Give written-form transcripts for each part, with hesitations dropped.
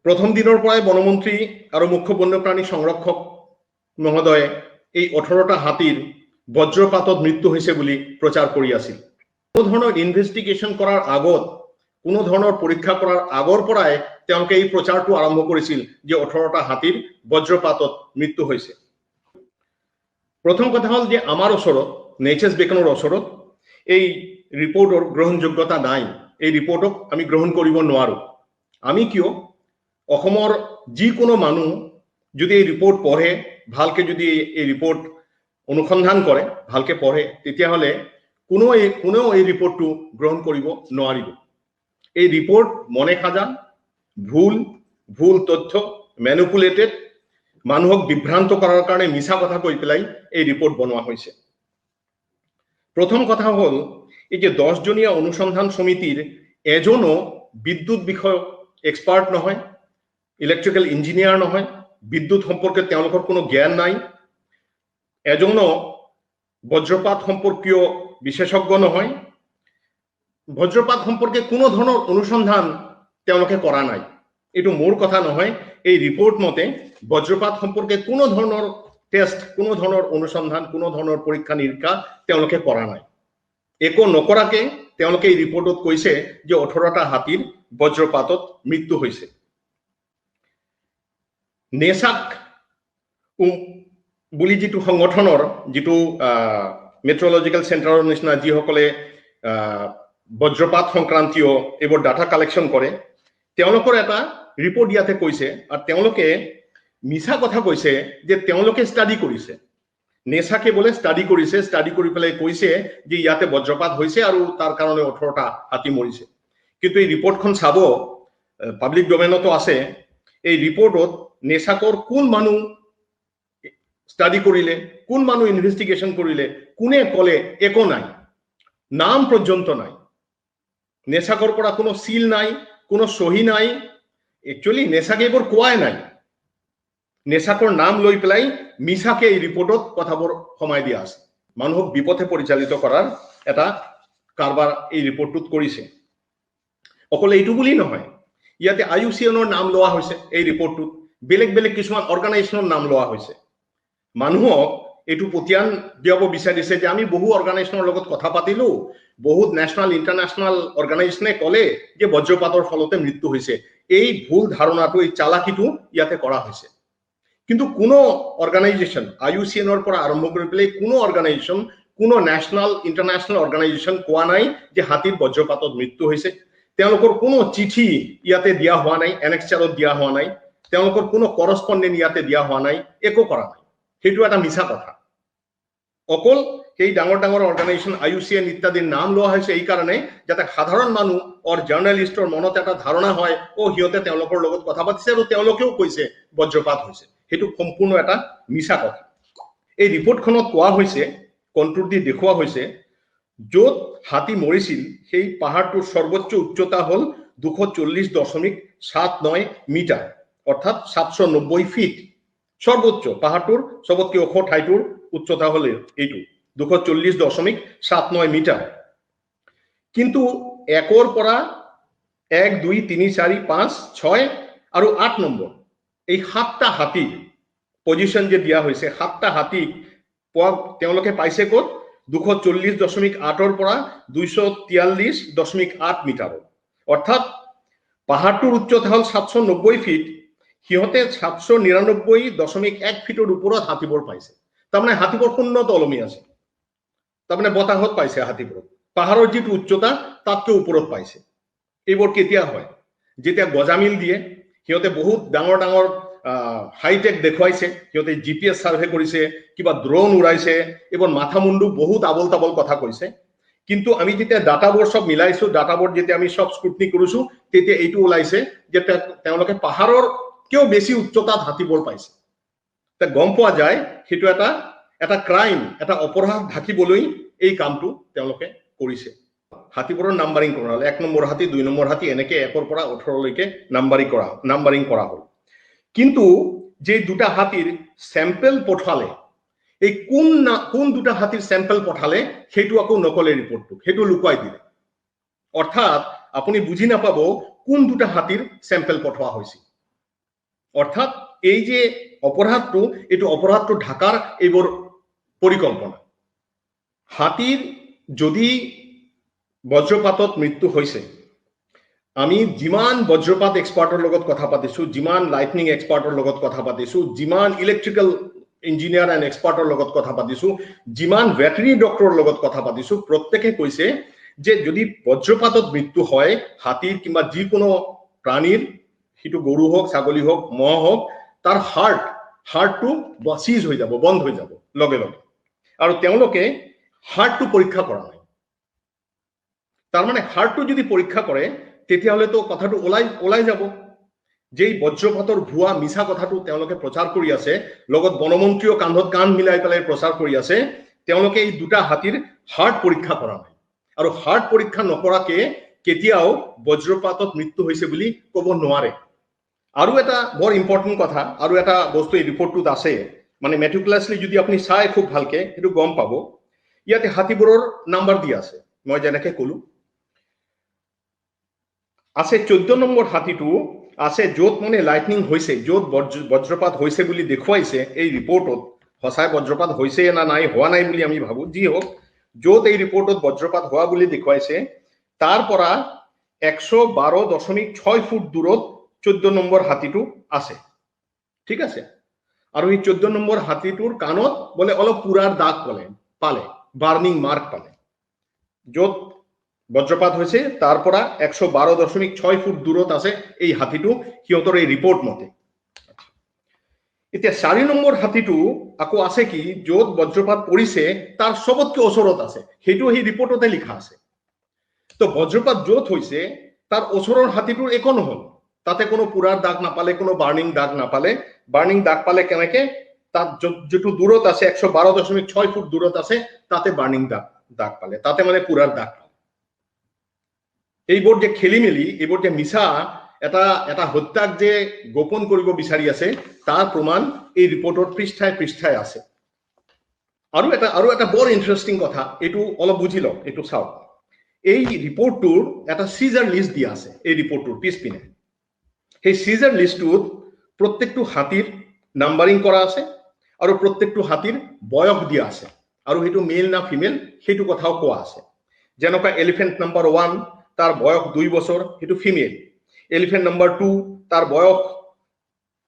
प्रथम दिनर पराय बनमंत्री और मुख्य वन्यप्राणी संरक्षक महोदये এই 18টা হাতির বজ্রপাতত মৃত্যু হয়েছে বলে প্রচার কৰি আছিল। কোনো ধৰণৰ ইনভেস্টিগেশন কৰাৰ আগত, কোনো ধৰণৰ পৰীক্ষা কৰাৰ আগৰ পৰাই তেওঁলোকে এই প্ৰচাৰটো আৰম্ভ কৰিছিল যে 18টা হাতিৰ বজ্ৰপাতত মৃত্যু হৈছে। প্ৰথম কথা হল যে আমাৰ ওচৰত নেচাৰ্ছ বেকনৰ ওচৰত এই ৰিপৰ্টৰ গ্ৰহণযোগ্যতা নাই। এই ৰিপৰ্টক আমি গ্ৰহণ কৰিব নোৱাৰো। আমি কিয় অসমৰ যিকোনো মানুহ যদি এই ৰিপৰ্ট পঢ়ে, ভালকে যদি এই ৰিপৰ্ট অনুসন্ধান কৰে, ভালকে পঢ়ে, তেতিয়াহলে কোনেও এই ৰিপৰ্টটো গ্ৰহণ কৰিব নোৱাৰিব। এই ৰিপৰ্ট মনে খাজা, ভুল তথ্য, ম্যানিপুলেটেড, মানুহক বিভ্ৰান্ত কৰাৰ কাৰণে মিছা কথা কৈ পেলাই এই ৰিপৰ্ট বনোৱা হৈছে। প্ৰথম কথা হল এই যে 10 জনীয়া অনুসন্ধান সমিতিৰ এজনো বিদ্যুৎ বিষয়ক এক্সপাৰ্ট নহয়, ইলেকট্ৰিক্যাল ইঞ্জিনিয়াৰ নহয়, বিদ্যুৎ সম্পৰ্কে তেওঁলোকৰ কোনো জ্ঞান নাই, এজনো বজ্ৰপাত সম্পৰ্কীয় বিশেষজ্ঞ নহয়, বজ্ৰপাত সম্পৰ্কে কোনো ধৰণৰ অনুসন্ধান তেওঁলোকে কৰা নাই। এটো মোৰ কথা নহয়, এই ৰিপোৰ্ট মতে বজ্ৰপাত সম্পৰ্কে কোনো ধৰণৰ টেস্ট, কোনো ধৰণৰ অনুসন্ধান, কোনো ধৰণৰ পৰীক্ষা নিৰীক্ষা তেওঁলোকে কৰা নাই। একো নকৰাকে তেওঁলোকে এই ৰিপোৰ্টত কৈছে যে 18টা হাতিৰ বজ্ৰপাতত মৃত্যু হৈছে। নেসাক বুলি যিটো সংগঠনৰ, যিটো মেট্ৰলজিক্যাল সেন্টাৰৰ নিচিনা যিসকলে বজ্ৰপাত সংক্ৰান্তীয় এইবোৰ ডাটা কালেকশন কৰে, তেওঁলোকৰ এটা ৰিপৰ্ট ইয়াতে কৈছে, আৰু তেওঁলোকে মিছা কথা কৈছে যে তেওঁলোকে ষ্টাডি কৰিছে। নেসাকে বলে ষ্টাডি কৰিছে, ষ্টাডি কৰি পেলাই কৈছে যে ইয়াতে বজ্ৰপাত হৈছে আৰু তাৰ কাৰণে 18টা হাতী মৰিছে। কিন্তু এই ৰিপৰ্টখন চাব, পাব্লিক ডোমেইনতো আছে, এই ৰিপৰ্টত নেসাকৰ কোন মানুহ ষ্টাডি কৰিলে, কোন মানুহ ইনভেস্টিগেশন কৰিলে, কোনে কলে, একো নাই, নাম পৰ্যন্ত নাই। নেসাকৰ পৰা কোনো সিল নাই, কোনো সহি নাই। একচুয়ালি নেসাকে এইবোৰ কোৱাই নাই। নেসাকৰ নাম লৈ পেলাই মিছাকে এই ৰিপৰ্টত কথাবোৰ সমাই দিয়া আছে। মানুহক বিপথে পৰিচালিত কৰাৰ এটা কাৰবাৰ এই ৰিপৰ্টটোত কৰিছে। অকল এইটো বুলি নহয়, ইয়াতে IUCNৰ নাম লোৱা হৈছে এই ৰিপৰ্টটোত, বেলেগ বেলেগ কিছুমান অৰ্গানাইজেশ্যনৰ নাম লোৱা হৈছে। মানুহক এইটো পতিয়ান দিয়াব বিচাৰিছে যে আমি বহু অৰ্গানাইজেশ্যনৰ লগত কথা পাতিলো, বহুত ন্যাশনাল ইন্টাৰনেশনাল অৰ্গানাইজেশ্যনে কলে যে বজ্ৰপাতৰ ফলতে মৃত্যু হৈছে। এই ভুল ধাৰণাটো, এই চালাকিটো ইয়াতে কৰা হৈছে। কিন্তু কোনো অৰ্গানাইজেশন, IUCNৰ পৰা আৰম্ভ কৰি পেলাই কোনো অৰ্গানাইজেশন, কোনো ন্যাশনাল ইন্টাৰনেশনাল অৰ্গানাইজেশন কোৱা নাই যে হাতীৰ বজ্ৰপাতত মৃত্যু হৈছে। তেওঁলোকৰ কোনো চিঠি ইয়াতে দিয়া হোৱা নাই, এনেক্সাৰত দিয়া হোৱা নাই, তেওঁলোকৰ কোনো কৰসপন্ডেন্ট ইয়াতে দিয়া হোৱা নাই, একো কৰা নাই। সেইটো এটা মিছা কথা। অকল সেই ডাঙৰ ডাঙৰ অৰ্গানাইজেশন IUCN ইত্যাদিৰ নাম লোৱা হৈছে এই কাৰণে যাতে সাধাৰণ মানুহ আৰু জাৰ্নালিষ্টৰ মনত এটা ধাৰণা হয়, ও সিহঁতে তেওঁলোকৰ লগত কথা পাতিছে আৰু তেওঁলোকেও কৈছে বজ্ৰপাত হৈছে। সেইটো সম্পূৰ্ণ এটা মিছা কথা। এই ৰিপৰ্টখনত কোৱা হৈছে, কন্ট্ৰোল দি দেখুওৱা হৈছে, য'ত হাতী মৰিছিল সেই পাহাৰটোৰ সৰ্বোচ্চ উচ্চতা হল 240.79 মিটাৰ, অৰ্থাৎ 790 ফিট। সৰ্বোচ্চ পাহাড়টোৰ সবতকে ওখ ঠাইটোৰ উচ্চতা হল এইটো 240.79 মিটাৰ। কিন্তু একৰ পৰা 1 2 3 4 5 6 আৰু 8 নম্বৰ এই 7টা হাতীৰ পজিশন যে দিয়া হৈছে, 7টা হাতীক তেওঁলোকে পাইছে ক'ত? 240.8 পৰা 243.8 মিটাৰ। অৰ্থাৎ পাহাড়টোৰ উচ্চতা হল 790 ফিট, সিহঁতে 799.1 ফিটৰ ওপৰত হাতীবোৰ পাইছে। তাৰমানে হাতীবোৰ উন্নত অলমি আছে, তাৰমানে বতাহত পাইছে হাতীবোৰ। পাহাৰৰ যিটো উচ্চতা তাতকৈ ওপৰত পাইছে। এইবোৰ কেতিয়া হয়? যেতিয়া গজামিল দিয়ে, সিহঁতে বহুত ডাঙৰ ডাঙৰ হাইটেক দেখুৱাইছে, সিহঁতে GPS সাৰ্ভে কৰিছে, কিবা ড্ৰোন উৰাইছে, এইবোৰ মাথা মুন্ডু বহুত আবল তাবল কথা কৈছে। কিন্তু আমি যেতিয়া ডাটাবোৰ সব মিলাইছো, ডাটাবোৰ যেতিয়া আমি সব স্ক্ৰুটনি কৰিছো, তেতিয়া এইটো ওলাইছে যে তেওঁলোকে পাহাৰৰ কেউ বেছি উচ্চতাত হাতীবোৰ পাইছে। তা গম পোৱা যায় সেইটো এটা ক্ৰাইম, এটা অপৰাধ ঢাকিবলৈ এই কামটো তেওঁলোকে কৰিছে। হাতীবোৰৰ নাম্বাৰিং কৰা হল, 1 নম্বৰ হাতী, 2 নম্বৰ হাতী, এনেকে 1ৰ পৰা 18 লৈকে নাম্বাৰিং কৰা হল। কিন্তু যে দুটা হাতীৰ স্যাম্পল পঠালে, এই কোন দুটা হাতীৰ স্যাম্পল পঠালে সেইটো আকৌ নকলে ৰিপৰ্টটো, সেইটো লুকুৱাই দিলে। অৰ্থাৎ আপুনি বুজি নাপাব কোন দুটা হাতীৰ স্যাম্পল পঠোৱা হৈছিল। অৰ্থাৎ এই যে অপৰাধটো এইটো অপৰাধটো ঢাকাৰ এইবোৰ পৰিকল্পনা হাতীৰ যদি বজ্ৰপাতত মৃত্যু হৈছে আমি যিমান বজ্ৰপাত এক্সপাৰ্টৰ লগত কথা পাতিছো যিমান লাইটনিং এক্সপাৰ্টৰ লগত কথা পাতিছো যিমান ইলেক্ট্ৰিকেল ইঞ্জিনিয়াৰ এণ্ড এক্সপাৰ্টৰ লগত কথা পাতিছো যিমান ভেটেৰিনাৰী ডক্টৰৰ লগত কথা পাতিছো প্ৰত্যেকে কৈছে যে যদি বজ্ৰপাতত মৃত্যু হয় হাতীৰ কিংবা যিকোনো প্ৰাণীৰ হিটো গৰু হোক ছাগলী হোক মহ হোক তাৰ হাৰ্টটো বচিজ হৈ যাব বন্ধ হৈ যাব লগে লগে আৰু তেওঁলোকে হাৰ্টটো পৰীক্ষা কৰা নাই তাৰ মানে হাৰ্টটো যদি পৰীক্ষা কৰে তেতিয়াহলে তো কথাটো ওলাই যাব যেই বজ্ৰপাতৰ ভুৱা মিছা কথাটো তেওঁলোকে প্ৰচাৰ কৰি আছে লগত বনমন্ত্ৰীও কান্ধত কান্ধ মিলাই পেলাই প্ৰচাৰ কৰি আছে তেওঁলোকে এই দুটা হাতীৰ হাৰ্ট পৰীক্ষা কৰা নাই আৰু হাৰ্ট পৰীক্ষা নকৰাকে কেতিয়াও বজ্ৰপাতত মৃত্যু হৈছে বুলি ক'ব নোৱাৰে আৰু এটা বৰ ইম্পৰ্টেন্ট কথা আৰু এটা বস্তু এই ৰিপৰ্টটোত আছে মানে মেটিকুলাছলি যদি আপুনি চাই খুব ভালকে সেইটো গম পাব ইয়াতে হাতীবোৰৰ নাম্বাৰ দিয়া আছে মই যেনেকে ক'লো আছে 14 নম্বৰ হাতীটো আছে য'ত মানে লাইটনিং হৈছে য'ত বজ্ৰপাত হৈছে বুলি দেখুৱাইছে এই ৰিপৰ্টত হসাই বজ্ৰপাত হৈছে না নাই হোৱা নাই বুলি আমি ভাবো যি হোক য'ত এই ৰিপৰ্টত বজ্ৰপাত হোৱা বুলি দেখুৱাইছে তাৰ পৰা 112.6 ফুট দূৰত 14 নম্বৰ হাতীটো আছে ঠিক আছে আৰু এই 14 নম্বৰ হাতীটোৰ কাণত বলে অলপ পুৰাৰ দাগ পালে বাৰ্নিং মাৰ্ক পালে য'ত বজ্ৰপাত হৈছে তাৰ পৰা 112.6 ফুট দূৰত আছে এই হাতীটো হিয়তৰ এই ৰিপৰ্ট মতে এতিয়া 4 নম্বৰ হাতীটো আকৌ আছে কি য'ত বজ্ৰপাত পৰিছে তাৰ সবতকৈ ওচৰত আছে হেটো এই ৰিপৰ্টতে লিখা আছে তো বজ্ৰপাত য'ত হৈছে তাৰ ওচৰৰ হাতীটোৰ একো নহল তাতে কোনো পুৰাৰ দাগ নাপালে কোনো বাৰ্নিং দাগ পালে কেনেকে তাত যেটো দূৰত আছে 112.6 ফুট দূৰত আছে তাতে বাৰ্নিং দাগ পালে তাতে মানে পুৰাৰ দাগ এইবোৰ যে খেলি মেলি এইবোৰ যে মিছা এটা হত্যাক যে গোপন কৰিব বিচাৰি আছে তাৰ প্ৰমাণ এই ৰিপৰ্টৰ পৃষ্ঠায় আছে আৰু এটা বৰ ইন্টাৰেষ্টিং কথা এটো অলপ বুজি লওক এটো চাওক এই ৰিপৰ্টটোৰ এটা সিজাৰ লিষ্ট দিয়া আছে এই ৰিপৰ্টটোৰ পিছপিনে সেই সিজাৰ লিষ্টটোত প্ৰত্যেকটো হাতীৰ নাম্বাৰিং কৰা আছে আৰু প্ৰত্যেকটো হাতীৰ বয়স দিয়া আছে আৰু হেটো মেল না ফিমেল হেটো কথাও কোৱা আছে যেনেকা এলিফেন্ট নাম্বাৰ 1 তার বয়স 2 বছর হেতু ফিমেল এলিফেন্ট নাম্বার 2 তার বয়স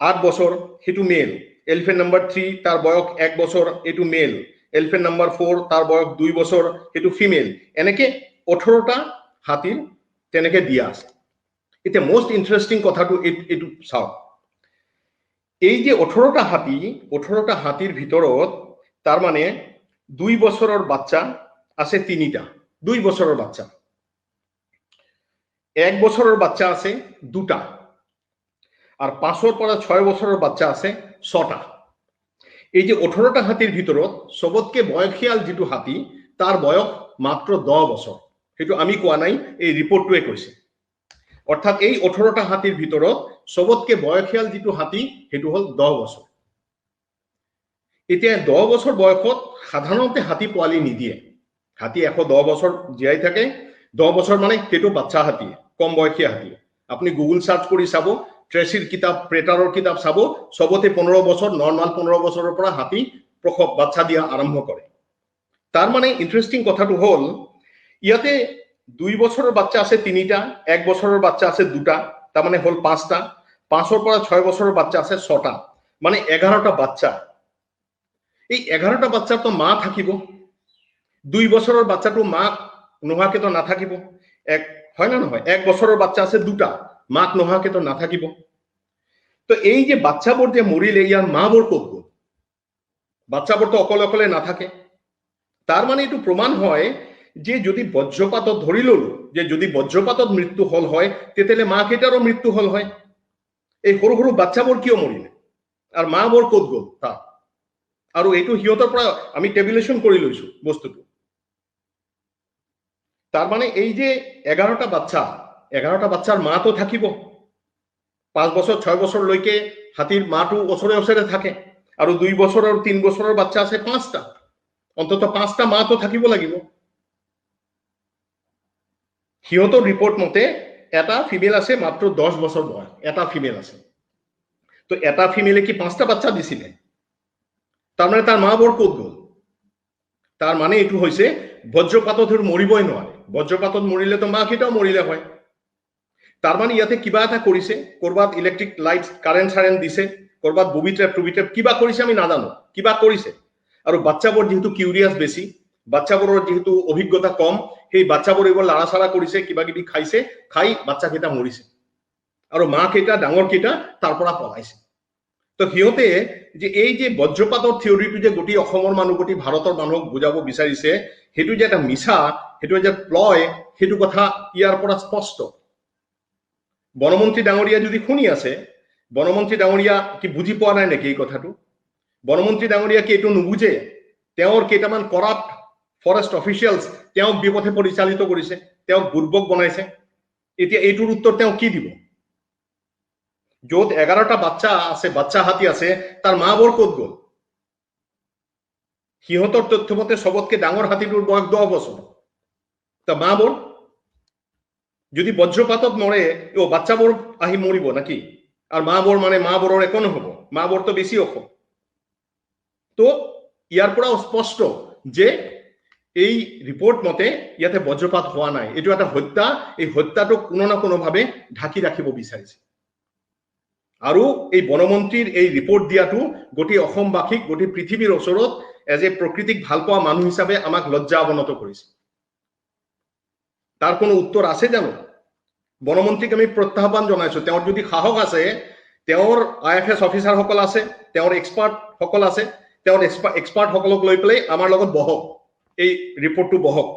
8 বছর হেতু মেল এলিফেন্ট নাম্বার 3 তার বয়স 1 বছর এটু মেল এলিফেন্ট নাম্বার 4 তার বয়স 2 বছর হেতু ফিমেল এনেকে 18টা হাতির তেনেকে দিয়া আছে এটা মোস্ট ইন্টারেস্টিং কথাটো এটু চাও এই যে 18টা হাতির ভিতৰত তাৰ মানে 2 বছৰৰ বাচ্চা আছে 3টা 2 বছৰৰ বাচ্চা 1 বছৰেৰ বাচ্চা আছে 2টা আৰ 5 পৰা 6 বছৰেৰ বাচ্চা আছে 6টা এই যে 18টা হাতিৰ ভিতৰত সবতকে বয়সীয়াল যেটো হাতি তাৰ বয়স মাত্ৰ 10 বছৰ হেতু আমি কোৱা নাই এই ৰিপৰ্টটোৱে কৈছে অৰ্থাৎ এই 18টা হাতিৰ ভিতৰত সবতকে বয়সীয়াল যেটো হাতি হেতু হল 10 বছৰ এতিয়া 10 বছৰ বয়সত সাধাৰণতে হাতি পোৱালি নিদিয়ে হাতি 110 বছর জীয়াই থাকে 10 বছর মানে হেতু বাচ্চা হাতি কম বয়সীয়া হাতি আপনি গুগল সার্চ কৰি চাব ট্ৰেচিৰ কিতাপ প্ৰেটাৰৰ কিতাপ চাব সবতে 15 বছৰ নৰমাল 15 বছৰৰ পৰা হাতি প্ৰসৱ বাচ্চা দিয়া আৰম্ভ কৰে তাৰ মানে ইন্টাৰেস্টিং কথাটো হল ইয়াতে 2 বছৰৰ বাচ্চা আছে 3টা 1 বছৰৰ বাচ্চা আছে 2টা তাৰ মানে হল 5টা 5 পৰা 6 বছৰৰ বাচ্চা আছে 6টা মানে 11টা বাচ্চা এই 11টা বাচ্চাৰ তো মা থাকিব 2 বছৰৰ বাচ্চাটো মা নোহাকে তো নাথাকিব এক হয় না নহয় 1 বছৰৰ বাচ্চা আছে 2টা মাক নোহাকে তো নাথাকিব তো এই যে বাচ্চাবোৰ যে মৰিলে ইয়াৰ মাবোৰ ক'ত গ'ল বাচ্চাবোৰ তো অকলে নাথাকে তাৰ মানে এটো প্ৰমাণ হয় যে যদি বজ্ৰপাতত ধৰি ললো যে যদি বজ্ৰপাতত মৃত্যু হল হয় তেতেলে মা কেটাৰো মৃত্যু হল হয় এই সৰু সৰু বাচ্চাবোৰ কিয় মৰিলে আৰু মাবোৰ ক'ত গ'ল তা আৰু এটো হিয়তৰ পৰা আমি টেবুলেশন কৰি লৈছো বস্তুটো তার মানে এই যে 11টা বাচ্চার মা তো থাকিব 5 বছর 6 বছর লৈকে হাতির মাটো ওচৰে থাকে আৰু 2 বছৰ আৰু 3 বছৰৰ বাচ্চা আছে 5টা অন্তত 5টা মা তো থাকিব লাগিব হিয়তৰ ৰিপৰ্ট মতে এটা ফিমেল আছে মাত্ৰ 10 বছৰ বয়স এটা ফিমেল আছে তো এটা ফিমেলে কি 5টা বাচ্চা দিছিলে তার মানে তার মা বৰ ক'ত গ'ল তাৰ মানে এইটো হৈছে বজ্ৰপাতত মৰিবই নোৱাৰে বজ্ৰপাতত মৰিলেতো মা কেইটাও মৰিলে হয় তাৰ মানে ইয়াতে কিবা এটা কৰিছে কৰবাত ইলেক্ট্ৰিক লাইট কাৰেন্ট সাৰেন্ট দিছে কৰবাত বুবি ট্ৰেপ কিবা কৰিছে আমি নাজানো কিবা কৰিছে আৰু বাচ্চাবোৰ যেহেতু কিউৰিয়াছ বেছি বাচ্চাবোৰৰ যেহেতু অভিজ্ঞতা কম সেই বাচ্চাবোৰ এইবোৰ লাৰা সাৰা কৰিছে কিবা কিবি খাইছে খাই বাচ্চা কেইটা মৰিছে আৰু মা কেইটা ডাঙৰ কেইটা তাৰ পৰা পলাইছে তো সিহঁতে যে এই যে বজ্ৰপাতৰ থিওৰিটো যে গোটেই অসমৰ মানুহ গোটেই ভাৰতৰ মানুহক বুজাব বিচাৰিছে সেইটো যে এটা মিছা সেইটো যে প্লয় সেইটো কথা ইয়াৰ পৰা স্পষ্ট বনমন্ত্ৰী ডাঙৰীয়া যদি শুনি আছে বনমন্ত্ৰী ডাঙৰীয়া কি বুজি পোৱা নাই নেকি এই কথাটো বনমন্ত্ৰী ডাঙৰীয়া কি এইটো নুবুজে তেওঁৰ কেইটামান কৰাপ্ট ফৰেষ্ট অফিচিয়েলছ তেওঁক বিপথে পৰিচালিত কৰিছে তেওঁক বুৰ্বক বনাইছে এতিয়া এইটোৰ উত্তৰ তেওঁ কি দিব য'ত 11টা বাচ্চা আছে বাচ্চা হাতী আছে তাৰ মা বৰ ক'ত গ'ল সিহঁতৰ তথ্যমতে সবতকে ডাঙৰ হাতীটোৰ বয়স 10 বছৰ তা মা বৰ যদি বজ্ৰপাতত মৰে ও বাচ্চাবোৰ আহি মৰিব নাকি আৰু মা বৰ মানে মা বৰৰ একো নহব মা বৰ তো বেছি অখ তো ইয়াৰ পৰা স্পষ্ট যে এই রিপোর্ট মতে ইয়াতে বজ্রপাত হওয়া নাই এটো একটা হত্যা এই হত্যাটো কোনো না কোনো ভাবে ঢাকি রাখিব বিচাৰিছে আৰু এই বনমন্ত্ৰীৰ এই ৰিপোৰ্ট দিয়াটো গোটেই অসমবাসীক গোটেই পৃথিৱীৰ ওচৰত এজ এ প্ৰকৃতিক ভাল পোৱা মানুহ হিচাপে আমাক লজ্জা অৱনত কৰিছে তাৰ কোনো উত্তৰ আছে জানো বনমন্ত্ৰীক আমি প্ৰত্যাহ্বান জনাইছো তেওঁৰ যদি সাহস আছে তেওঁৰ আইএফএস অফিচাৰ সকল আছে তেওঁৰ এক্সপাৰ্ট সকল আছে তেওঁৰ এক্সপাৰ্ট সকলক লৈ পেলাই আমাৰ লগত বহক এই ৰিপোৰ্টটো বহক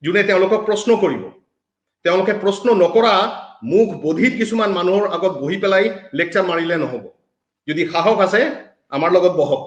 যোনে তেওঁলোকক প্ৰশ্ন কৰিব তেওঁলোকে প্ৰশ্ন নকৰা মুখ বধিত কিছুমান মানুহৰ আগত বহি পেলাই লেকচাৰ মাৰিলে নহব যদি সাহস আছে আমাৰ লগত বহক